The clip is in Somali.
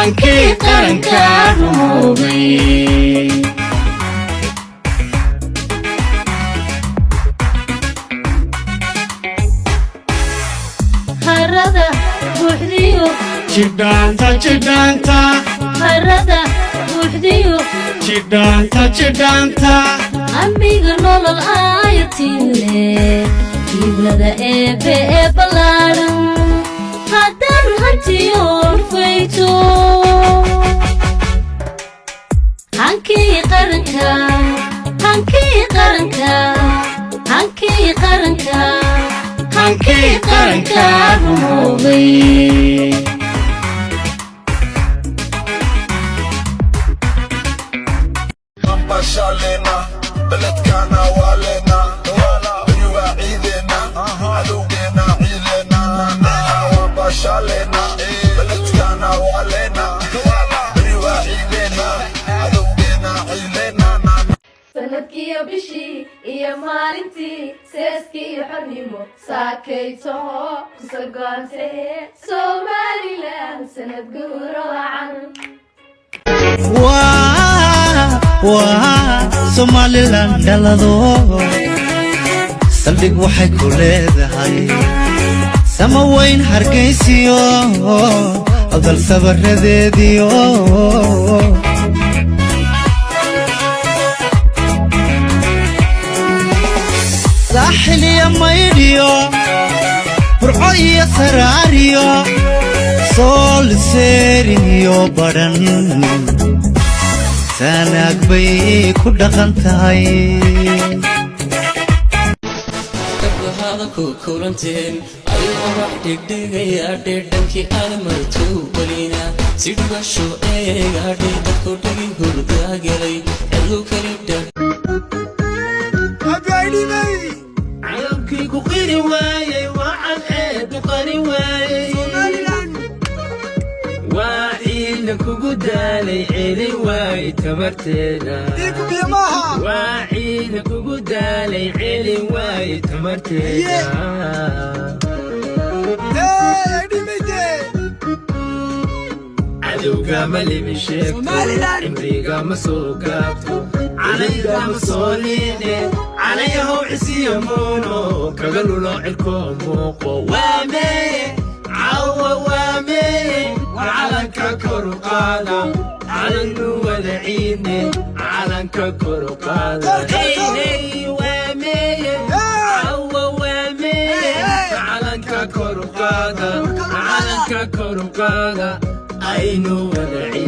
hankii qaranka rumoobay harada buuxdiyo jidhaanta harada buuxdiyo jidhaanta amiga nolol aayatile kiblada eebe ee ballaaran haddaan hantiyoon fayto hankii qaranka hankii qaranka hankii qaranka hankii qaranka rumoobay شالينا بلدكانا والينا بنوا عيدنا عدونا عيلنا وابا شالينا بلدكانا والينا بنوا عيدنا عدونا عيلنا سندكي بشي يا مالنتي سيسكي حرنيمو ساكيتو كسرقانتي سومالي لان سند قروعا Somaliland dhalado saldhig waxay ku leedahay sama weyn hargeysiyo adal sabaradeediyo saaxil iyo maydhiyo burco iyo saraariyo sool seerin iyo badhan سانك بي كل غنتاي قبل هذا كورنتين أيوة راح دقيقة يا ديدنكي أنا مرتو ولينا سيدوا شو يا ديدكو دقي هردا قلي حلو كريدا أبعيني مي عيوكي كوكيري واي وعن عيد قري واي kugu daalay celi way tamarteeda waciina kugu daalay celi way tamarteeda cadowga ma libi sheegto cimriga ma soo gaabto calayga ma soo liine calayahow cisiyo muuno kaga lulo cirko muuqo waameye cawa waameye وعلنك كرقانا علن ودعيني علنك كرقانا هي وامي عوا وامي علنك كرقانا علنك كرقانا عين ودعيني